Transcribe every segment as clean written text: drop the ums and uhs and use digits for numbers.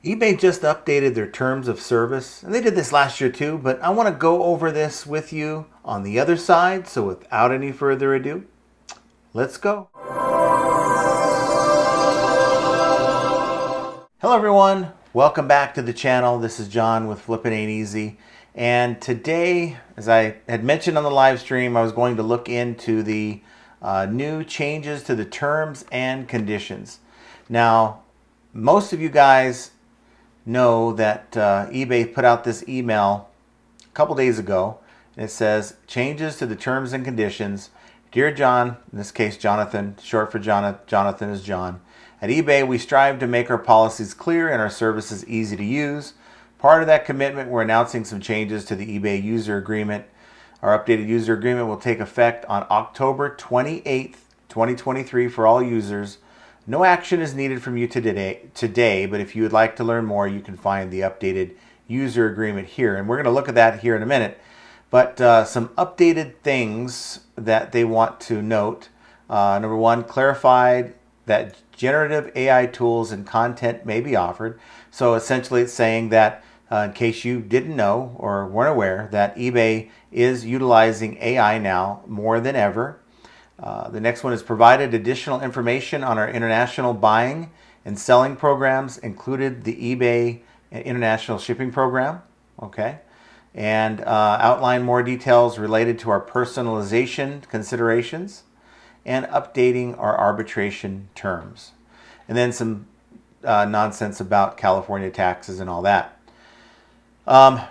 eBay just updated their terms of service, and they did this last year too, but I want to go over this with you on the other side. So without any further ado, let's go. Hello everyone, welcome back to the channel. This is John with Flippin' Ain't Easy. And today, as I had mentioned on the live stream, I was going to look into the new changes to the terms and conditions. Now, most of you guys know that eBay put out this email a couple days ago, and it says changes to the terms and conditions. Dear John, in this case Jonathan, short for Jonathan is John. At eBay, we strive to make our policies clear and our services easy to use. Part of that commitment, we're announcing some changes to the eBay user agreement. Our updated user agreement will take effect on October 28th, 2023 for all users. No action is needed from you today, but if you would like to learn more, you can find the updated user agreement here. And we're going to look at that here in a minute. But some updated things that they want to note. Number one, clarified that generative AI tools and content may be offered. So essentially it's saying that in case you didn't know or weren't aware, that eBay is utilizing AI now more than ever. The next one is provided additional information on our international buying and selling programs, included the eBay International Shipping Program. Okay. And outline more details related to our personalization considerations and updating our arbitration terms. And then some nonsense about California taxes and all that.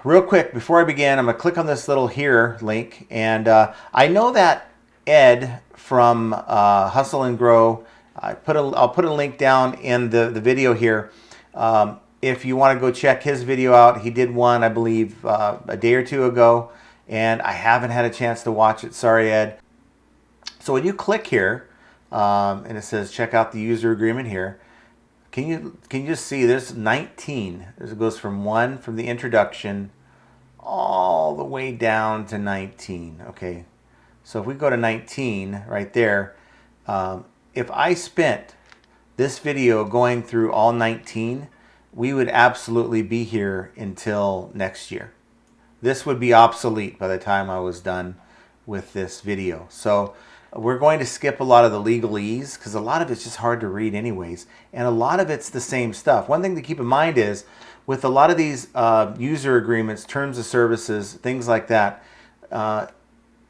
Real quick, before I begin, I'm going to click on this little here link. And I know that Ed from Hustle and Grow, I'll put a link down in the video here. If you want to go check his video out, he did one, I believe, a day or two ago, and I haven't had a chance to watch it. Sorry, Ed. So when you click here, and it says check out the user agreement here, can you just see there's 19. It goes from 1 from the introduction all the way down to 19. Okay. So if we go to 19 right there, if I spent this video going through all 19, we would absolutely be here until next year. This would be obsolete by the time I was done with this video. So we're going to skip a lot of the legalese because a lot of it's just hard to read anyways. And a lot of it's the same stuff. One thing to keep in mind is with a lot of these user agreements, terms of services, things like that,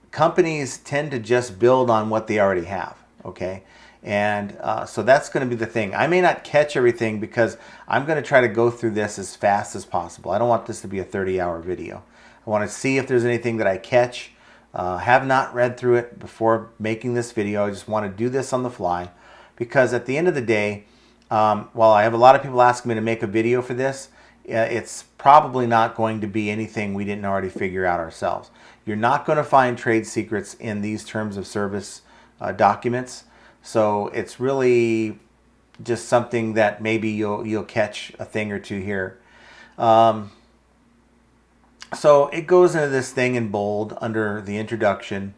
companies tend to just build on what they already have, okay? And so that's going to be the thing. I may not catch everything because I'm going to try to go through this as fast as possible. I don't want this to be a 30-hour video. I want to see if there's anything that I catch. Have not read through it before making this video. I just want to do this on the fly because at the end of the day, while I have a lot of people asking me to make a video for this, it's probably not going to be anything we didn't already figure out ourselves. You're not going to find trade secrets in these terms of service documents. So it's really just something that maybe you'll catch a thing or two here. So it goes into this thing in bold under the introduction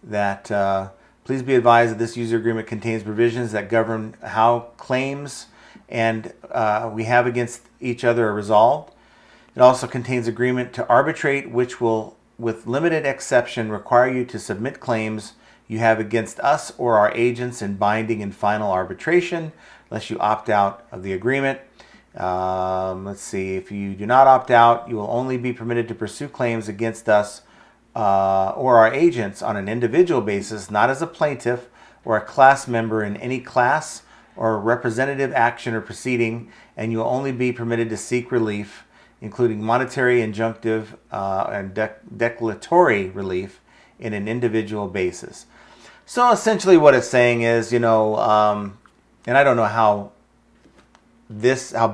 that please be advised that this user agreement contains provisions that govern how claims and we have against each other are resolved. It also contains agreement to arbitrate, which will, with limited exception, require you to submit claims you have against us or our agents in binding and final arbitration, unless you opt out of the agreement. Let's see, if you do not opt out, you will only be permitted to pursue claims against us or our agents on an individual basis, not as a plaintiff or a class member in any class or representative action or proceeding, and you will only be permitted to seek relief, including monetary, injunctive, and declaratory relief in an individual basis. So essentially what it's saying is, you know, and I don't know how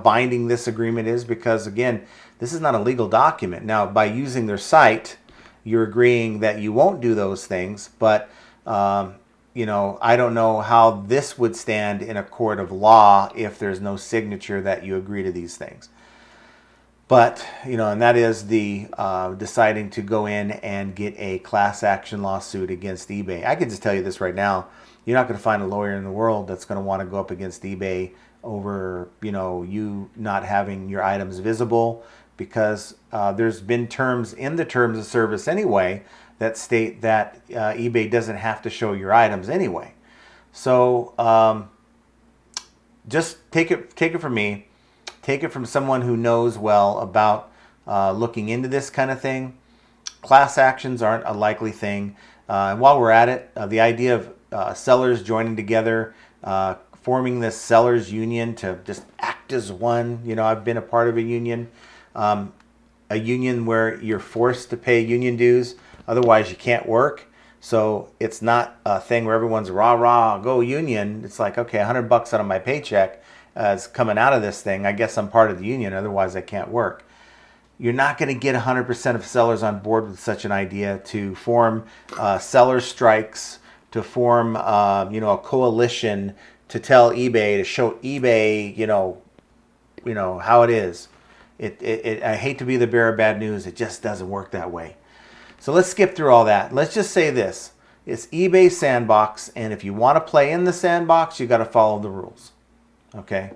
binding this agreement is because, again, this is not a legal document. Now, by using their site, you're agreeing that you won't do those things, but, you know, I don't know how this would stand in a court of law if there's no signature that you agree to these things. But, you know, and that is the deciding to go in and get a class action lawsuit against eBay. I can just tell you this right now. You're not going to find a lawyer in the world that's going to want to go up against eBay over, you not having your items visible, because there's been terms in the terms of service anyway that state that eBay doesn't have to show your items anyway. So just take it from me. Take it from someone who knows well about looking into this kind of thing. Class actions aren't a likely thing. And while we're at it, the idea of sellers joining together, forming this sellers union to just act as one. I've been a part of a union where you're forced to pay union dues. Otherwise, you can't work. So it's not a thing where everyone's rah, rah, go union. It's like, okay, $100 out of my paycheck is coming out of this thing. I guess I'm part of the union. Otherwise, I can't work. You're not going to get 100% of sellers on board with such an idea to form seller strikes, to form a coalition to tell eBay, to show eBay, how it is. I hate to be the bearer of bad news. It just doesn't work that way. So let's skip through all that. Let's just say this. It's eBay sandbox, and if you want to play in the sandbox, you got to follow the rules. Okay?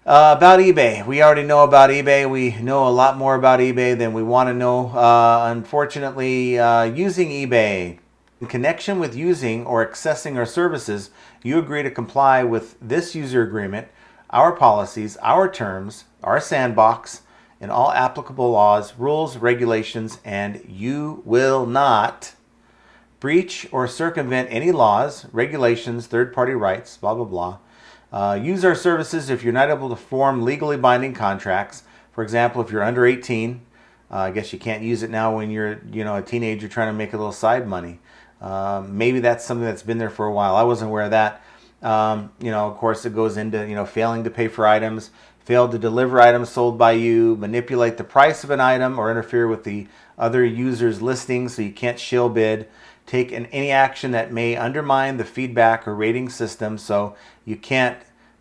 About eBay. We already know about eBay. We know a lot more about eBay than we want to know. Unfortunately, using eBay. In connection with using or accessing our services, you agree to comply with this user agreement, our policies, our terms, our sandbox, and all applicable laws, rules, regulations, and you will not breach or circumvent any laws, regulations, third-party rights, blah, blah, blah. Use our services if you're not able to form legally binding contracts. For example, if you're under 18, I guess you can't use it now when you're a teenager trying to make a little side money. Maybe that's something that's been there for a while. I wasn't aware of that. Of course, it goes into failing to pay for items, failed to deliver items sold by you, manipulate the price of an item, or interfere with the other user's listing so you can't shill bid, take any action that may undermine the feedback or rating system so you can't,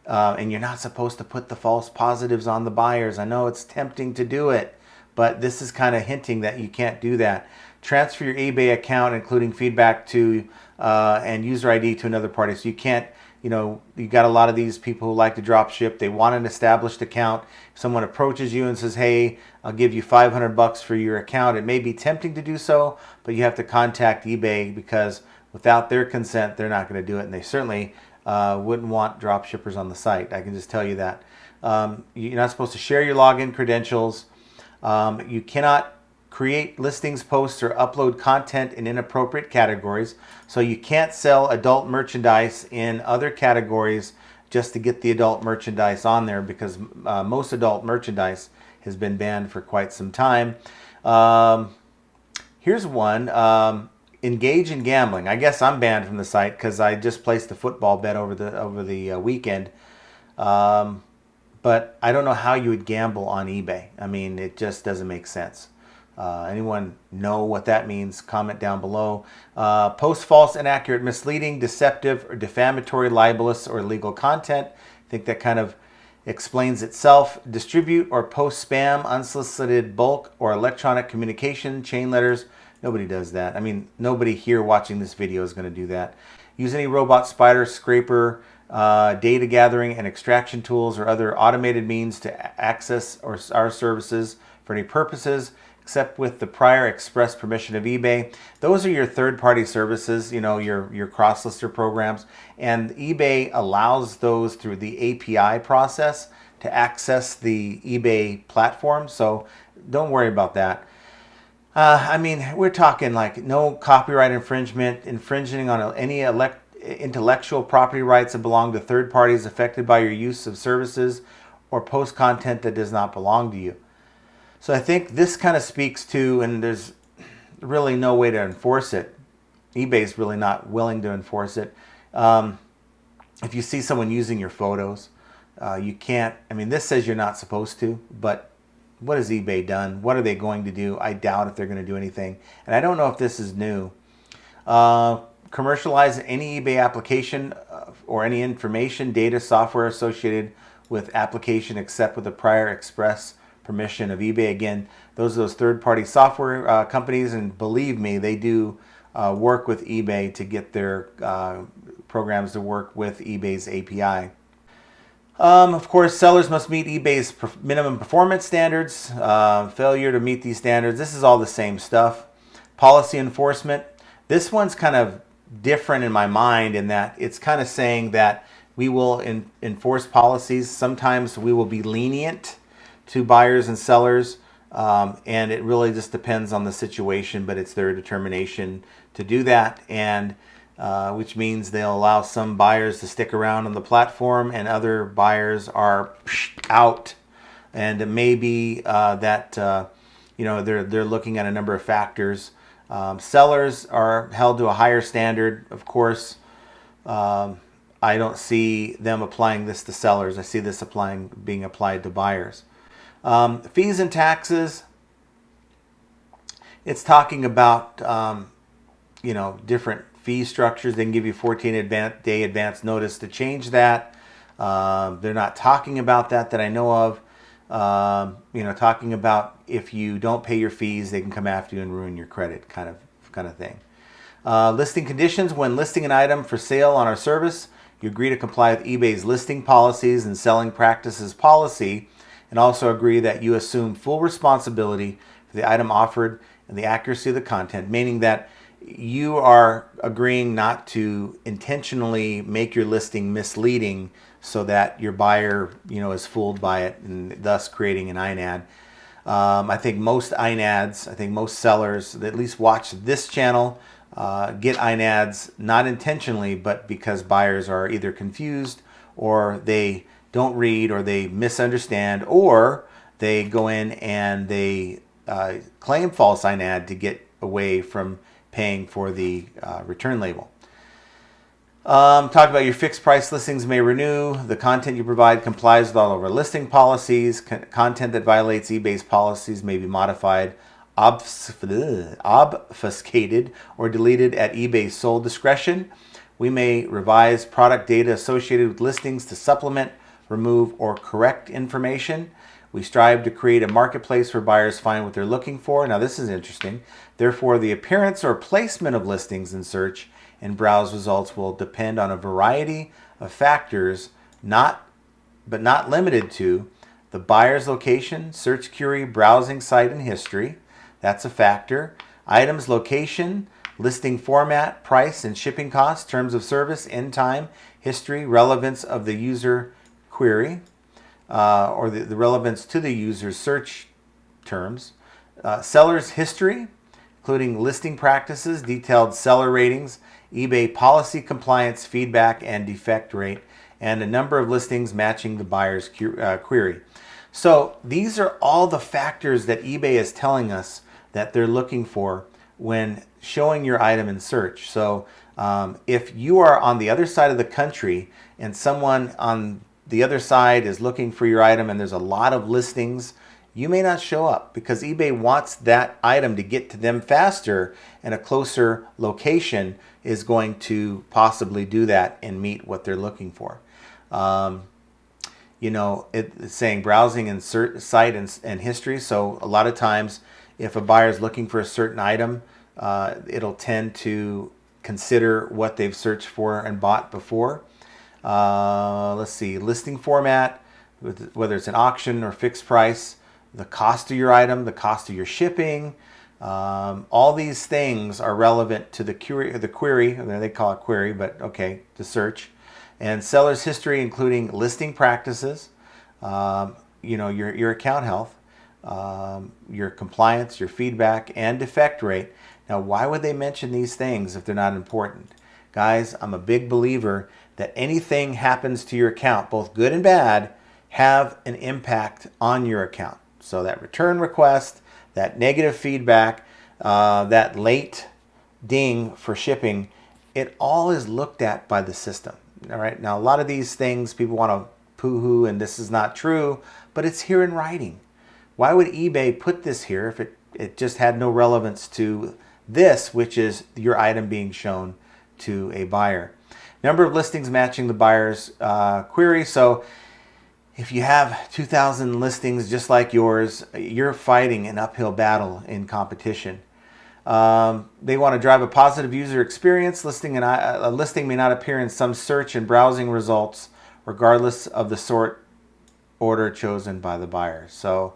and you're not supposed to put the false positives on the buyers. I know it's tempting to do it, but this is kind of hinting that you can't do that. Transfer your eBay account, including feedback to and user ID to another party. So you can't, you got a lot of these people who like to drop ship. They want an established account. If someone approaches you and says, hey, I'll give you $500 for your account, it may be tempting to do so, but you have to contact eBay because without their consent, they're not going to do it. And they certainly wouldn't want drop shippers on the site. I can just tell you that. You're not supposed to share your login credentials. You cannot create listings, posts, or upload content in inappropriate categories. So you can't sell adult merchandise in other categories just to get the adult merchandise on there, because most adult merchandise has been banned for quite some time. Here's one. Engage in gambling. I guess I'm banned from the site because I just placed a football bet over the weekend. But I don't know how you would gamble on eBay. I mean, it just doesn't make sense. Anyone know what that means? Comment down below. Post false, inaccurate, misleading, deceptive, or defamatory, libelous, or illegal content. I think that kind of explains itself. Distribute or post spam, unsolicited bulk, or electronic communication, chain letters. Nobody does that. I mean, nobody here watching this video is going to do that. Use any robot, spider, scraper, data gathering and extraction tools, or other automated means to access our services for any purposes except with the prior express permission of eBay. Those are your third-party services, your cross-lister programs, and eBay allows those through the API process to access the eBay platform, so don't worry about that. I mean, we're talking like no copyright infringement, infringing on any intellectual property rights that belong to third parties affected by your use of services, or post content that does not belong to you. So I think this kind of speaks to, and there's really no way to enforce it. eBay's really not willing to enforce it. If you see someone using your photos, you can't, I mean, this says you're not supposed to, but what has eBay done? What are they going to do? I doubt if they're going to do anything. And I don't know if this is new. Commercialize any eBay application or any information, data, software associated with application except with the prior express permission of eBay. Again, those are those third-party software companies, and believe me, they do work with eBay to get their programs to work with eBay's API. Of course, sellers must meet eBay's minimum performance standards. Failure to meet these standards, this is all the same stuff. Policy enforcement. This one's kind of different in my mind in that it's kind of saying that we will enforce policies. Sometimes we will be lenient to buyers and sellers, and it really just depends on the situation, but it's their determination to do that, and which means they'll allow some buyers to stick around on the platform and other buyers are out. And it may be that they're looking at a number of factors. Sellers are held to a higher standard, of course. I don't see them applying this to sellers. I see this being applied to buyers. Fees and taxes. It's talking about different fee structures. They can give you 14-day advance notice to change that. They're not talking about that I know of. Talking about if you don't pay your fees, they can come after you and ruin your credit, kind of thing. Listing conditions. When listing an item for sale on our service, you agree to comply with eBay's listing policies and selling practices policy, and also agree that you assume full responsibility for the item offered and the accuracy of the content, meaning that you are agreeing not to intentionally make your listing misleading so that your buyer, is fooled by it and thus creating an INAD. I think most sellers that at least watch this channel get INADs not intentionally, but because buyers are either confused or they don't read or they misunderstand, or they go in and they claim false INAD to get away from paying for the return label. Talk about your fixed price listings may renew. The content you provide complies with all of our listing policies. Content that violates eBay's policies may be modified, obfuscated, or deleted at eBay's sole discretion. We may revise product data associated with listings to supplement, remove, or correct information. We strive to create a marketplace where buyers find what they're looking for. Now, this is interesting. Therefore, the appearance or placement of listings in search and browse results will depend on a variety of factors, but not limited to the buyer's location, search query, browsing site, and history. That's a factor. Items, location, listing format, price and shipping costs, terms of service, end time, history, relevance of the user query, or the relevance to the user's search terms. Seller's history, including listing practices, detailed seller ratings, eBay policy compliance, feedback, and defect rate, and a number of listings matching the buyer's query. So these are all the factors that eBay is telling us that they're looking for when showing your item in search. So if you are on the other side of the country and someone on the other side is looking for your item and there's a lot of listings, you may not show up because eBay wants that item to get to them faster, and a closer location is going to possibly do that and meet what they're looking for. It's saying browsing and site and history. So a lot of times if a buyer is looking for a certain item, it'll tend to consider what they've searched for and bought before. Let's see, listing format, whether it's an auction or fixed price, the cost of your item, the cost of your shipping, all these things are relevant to the query. They call it query, but okay, the search. And seller's history, including listing practices, your account health, your compliance, your feedback, and defect rate. Now, why would they mention these things if they're not important? Guys, I'm a big believer that anything happens to your account, both good and bad, have an impact on your account. So that return request, that negative feedback, that late ding for shipping, it all is looked at by the system. All right. Now, a lot of these things people want to poo-hoo, and this is not true, but it's here in writing. Why would eBay put this here if it just had no relevance to this, which is your item being shown to a buyer? Number of listings matching the buyer's query. So if you have 2,000 listings just like yours, you're fighting an uphill battle in competition. They want to drive a positive user experience. A listing may not appear in some search and browsing results regardless of the sort order chosen by the buyer. So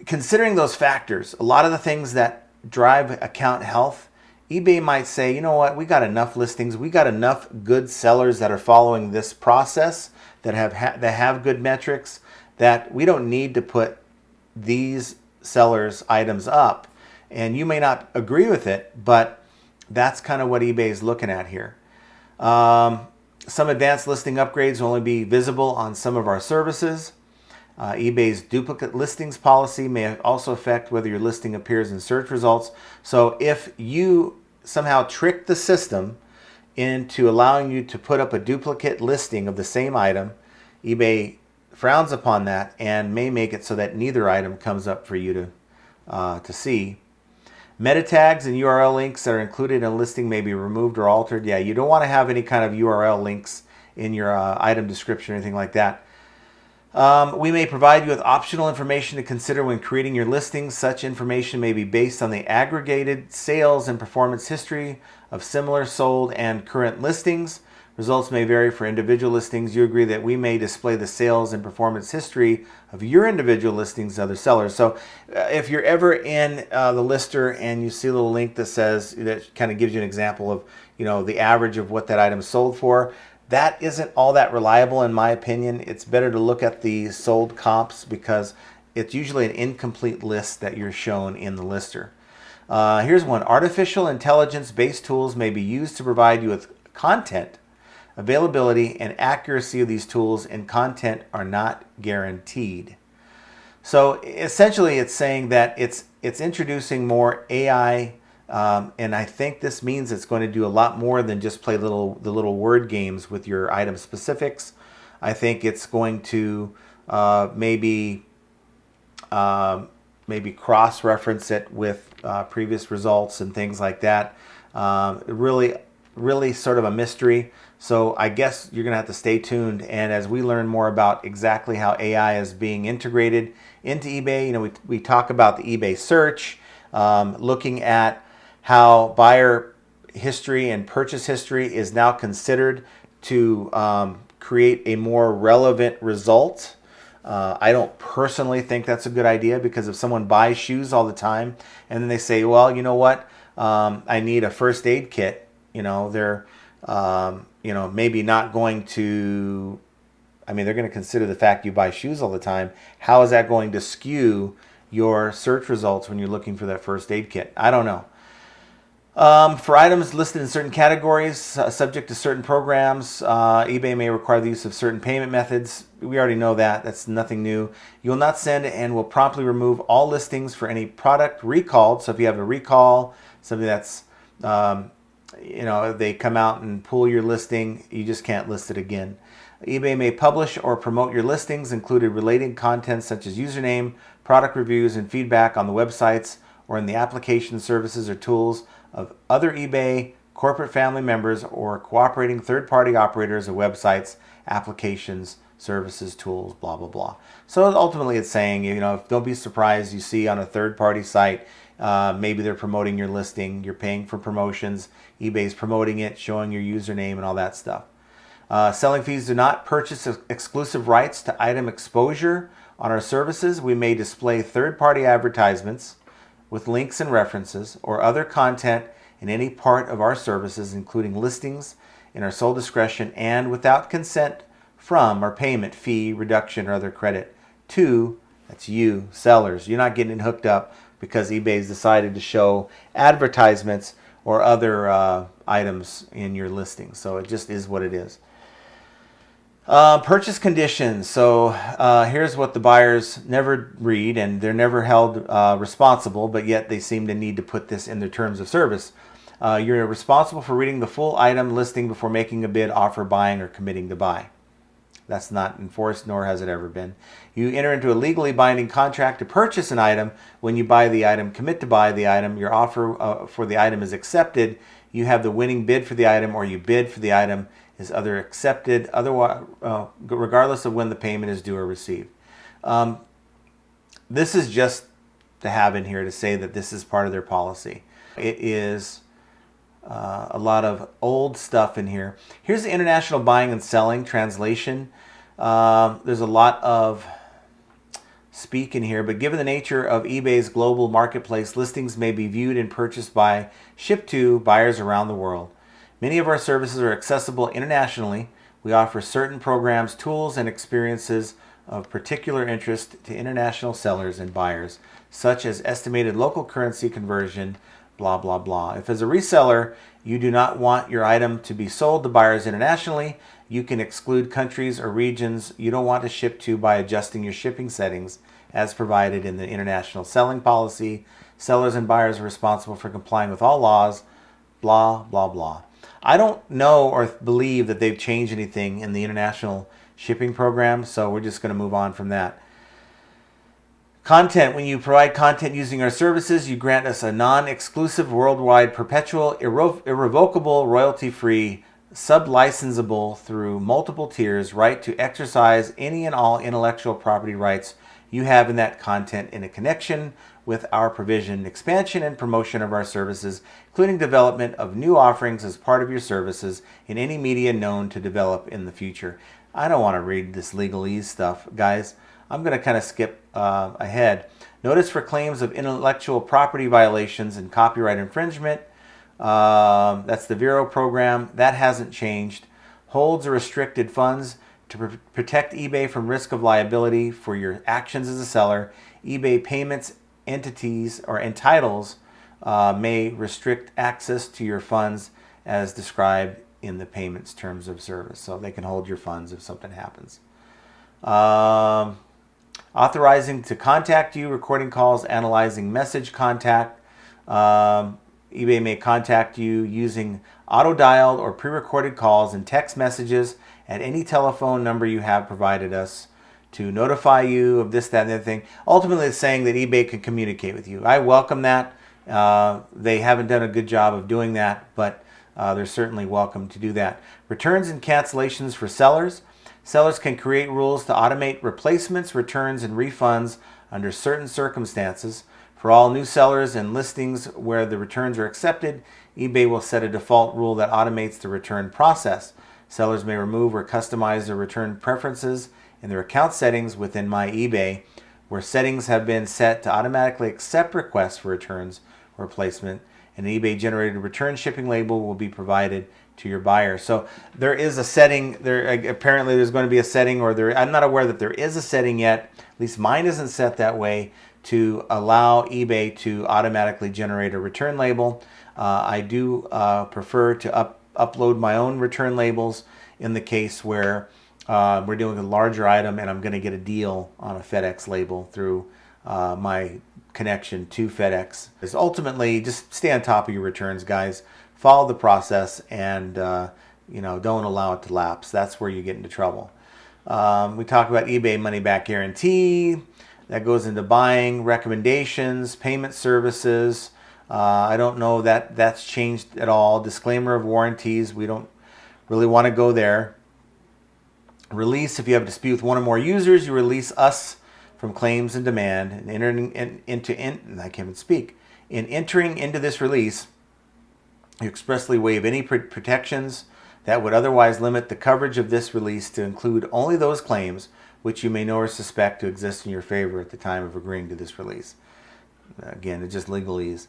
considering those factors, a lot of the things that drive account health, eBay might say, you know what, we got enough listings, we got enough good sellers that are following this process, that have good metrics, that we don't need to put these sellers' items up. And you may not agree with it, but that's kind of what eBay is looking at here. Some advanced listing upgrades will only be visible on some of our services. eBay's duplicate listings policy may also affect whether your listing appears in search results. So if you somehow trick the system into allowing you to put up a duplicate listing of the same item, eBay frowns upon that and may make it so that neither item comes up for you to see. Meta tags and URL links that are included in a listing may be removed or altered. Yeah, you don't want to have any kind of URL links in your item description or anything like that. We may provide you with optional information to consider when creating your listings. Such information may be based on the aggregated sales and performance history of similar sold and current listings. Results may vary for individual listings. You agree that we may display the sales and performance history of your individual listings to other sellers. So if you're ever in the lister and you see a little link that says, that kind of gives you an example of, the average of what that item sold for, that isn't all that reliable in my opinion. It's better to look at the sold comps because it's usually an incomplete list that you're shown in the lister. Here's one. Artificial intelligence-based tools may be used to provide you with content. Availability and accuracy of these tools and content are not guaranteed. So essentially it's saying that it's introducing more AI, and I think this means it's going to do a lot more than just play the little word games with your item specifics. I think it's going to maybe cross-reference it with previous results and things like that. Really sort of a mystery. So I guess you're going to have to stay tuned. And as we learn more about exactly how AI is being integrated into eBay, we talk about the eBay search, looking at how buyer history and purchase history is now considered to create a more relevant result. I don't personally think that's a good idea, because if someone buys shoes all the time and then they say, well, you know what, I need a first aid kit, they're maybe not going to, they're going to consider the fact you buy shoes all the time. How is that going to skew your search results when you're looking for that first aid kit? I don't know. For items listed in certain categories, subject to certain programs, eBay may require the use of certain payment methods. We already know that. That's nothing new. You will not send and will promptly remove all listings for any product recalled. So if you have a recall, something that's, they come out and pull your listing, you just can't list it again. eBay may publish or promote your listings, including related content such as username, product reviews, and feedback on the websites or in the application services or tools of other eBay corporate family members or cooperating third-party operators of websites, applications, services, tools, blah, blah, blah. So ultimately it's saying, don't be surprised you see on a third-party site, maybe they're promoting your listing, you're paying for promotions, eBay's promoting it, showing your username and all that stuff. Selling fees do not purchase exclusive rights to item exposure on our services. We may display third-party advertisements with links and references or other content in any part of our services, including listings in our sole discretion and without consent from or payment, fee, reduction, or other credit to, that's you, sellers. You're not getting hooked up because eBay's decided to show advertisements or other items in your listing. So it just is what it is. Purchase conditions. So here's what the buyers never read, and they're never held responsible, but yet they seem to need to put this in their terms of service. You're responsible for reading the full item listing before making a bid, offer, buying, or committing to buy. That's not enforced, nor has it ever been. You enter into a legally binding contract to purchase an item. When you buy the item, commit to buy the item, your offer for the item is accepted. You have the winning bid for the item, or you bid for the item is either accepted, otherwise, regardless of when the payment is due or received. This is just to have in here to say that this is part of their policy. It is a lot of old stuff in here. Here's the international buying and selling translation. There's a lot of speak in here, but given the nature of eBay's global marketplace, listings may be viewed and purchased by ship-to buyers around the world. Many of our services are accessible internationally. We offer certain programs, tools, and experiences of particular interest to international sellers and buyers, such as estimated local currency conversion, blah, blah, blah. If as a reseller, you do not want your item to be sold to buyers internationally, you can exclude countries or regions you don't want to ship to by adjusting your shipping settings as provided in the international selling policy. Sellers and buyers are responsible for complying with all laws, blah, blah, blah. I don't know or believe that they've changed anything in the international shipping program, so we're just going to move on from that. Content. When you provide content using our services, you grant us a non-exclusive, worldwide, perpetual, irrevocable, royalty-free, sub-licensable through multiple tiers right to exercise any and all intellectual property rights you have in that content in a connection with our provision, expansion, and promotion of our services, including development of new offerings as part of your services in any media known to develop in the future. I don't want to read this legalese stuff, guys. I'm going to kind of skip ahead. Notice for claims of intellectual property violations and copyright infringement. That's the Vero program. That hasn't changed. Holds or restricted funds to protect eBay from risk of liability for your actions as a seller. eBay payments entities or entitles may restrict access to your funds as described in the payments terms of service. So they can hold your funds if something happens. Authorizing to contact you, recording calls, analyzing message contact. eBay may contact you using auto-dialed or pre-recorded calls and text messages at any telephone number you have provided us to notify you of this, that, and the other thing. Ultimately, it's saying that eBay can communicate with you. I welcome that. They haven't done a good job of doing that, but they're certainly welcome to do that. Returns and cancellations for sellers. Sellers can create rules to automate replacements, returns, and refunds under certain circumstances. For all new sellers and listings where the returns are accepted, eBay will set a default rule that automates the return process. Sellers may remove or customize their return preferences in their account settings within My eBay, where settings have been set to automatically accept requests for returns or replacement. An eBay-generated return shipping label will be provided to your buyer. So there is a setting there. Apparently, there's going to be a setting, or there. I'm not aware that there is a setting yet. At least mine isn't set that way to allow eBay to automatically generate a return label. I do prefer to upload my own return labels in the case where we're doing a larger item and I'm going to get a deal on a FedEx label through my connection to FedEx. Is ultimately just stay on top of your returns, guys. Follow the process and don't allow it to lapse. That's where you get into trouble. We talk about eBay money back guarantee. That goes into buying, recommendations, payment services. I don't know that that's changed at all. Disclaimer of warranties. We don't really want to go there. Release. If you have a dispute with one or more users, you release us from claims and demand. And I can't even speak. In entering into this release, you expressly waive any protections that would otherwise limit the coverage of this release to include only those claims which you may know or suspect to exist in your favor at the time of agreeing to this release. Again, it's just legalese.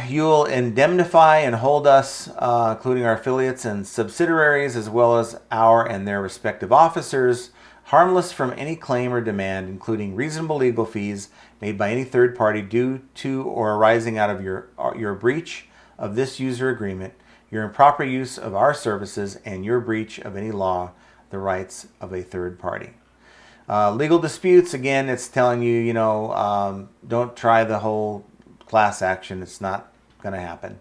You'll indemnify and hold us, including our affiliates and subsidiaries, as well as our and their respective officers, harmless from any claim or demand, including reasonable legal fees made by any third party due to or arising out of your breach of this user agreement, your improper use of our services, and your breach of any law, the rights of a third party. Legal disputes, again, it's telling you, don't try the whole class action. It's not going to happen.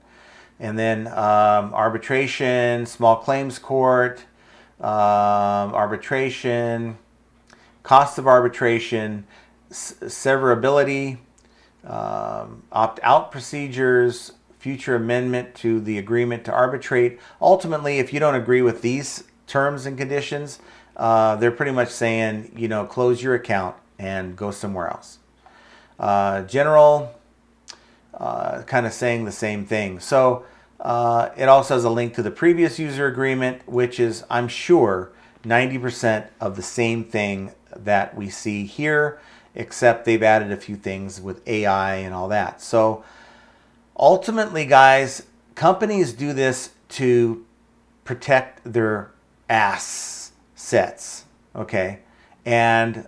And then arbitration, small claims court, arbitration, cost of arbitration, severability, opt-out procedures, future amendment to the agreement to arbitrate. Ultimately, if you don't agree with these terms and conditions, they're pretty much saying, close your account and go somewhere else. General kind of saying the same thing. So it also has a link to the previous user agreement, which is, I'm sure, 90% of the same thing that we see here, except they've added a few things with AI and all that. So ultimately, guys, companies do this to protect their assets, okay? And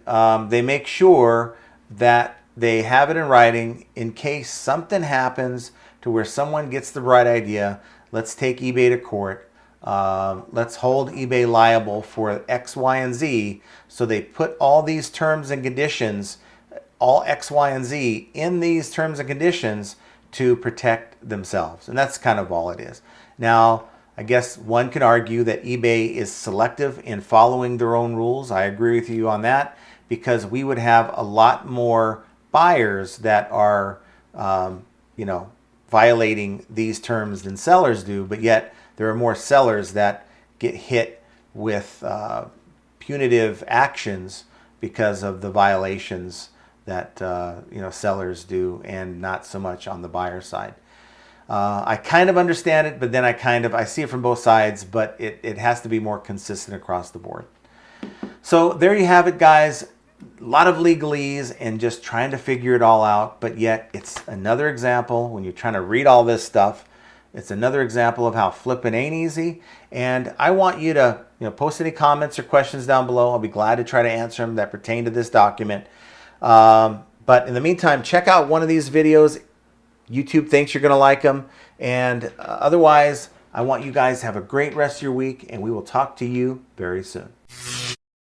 they make sure that they have it in writing in case something happens to where someone gets the right idea. Let's take eBay to court. Let's hold eBay liable for X, Y, and Z. So they put all these terms and conditions, all X, Y, and Z in these terms and conditions to protect themselves. And that's kind of all it is. Now, I guess one can argue that eBay is selective in following their own rules. I agree with you on that, because we would have a lot more buyers that are, violating these terms than sellers do, but yet there are more sellers that get hit with punitive actions because of the violations that sellers do, and not so much on the buyer side. I kind of understand it, but then I see it from both sides, but it has to be more consistent across the board. So there you have it, guys. A lot of legalese and just trying to figure it all out, but yet it's another example when you're trying to read all this stuff. It's another example of how flipping ain't easy. And I want you to post any comments or questions down below. I'll be glad to try to answer them that pertain to this document. But in the meantime, check out one of these videos. YouTube thinks you're going to like them. And otherwise, I want you guys to have a great rest of your week, and we will talk to you very soon.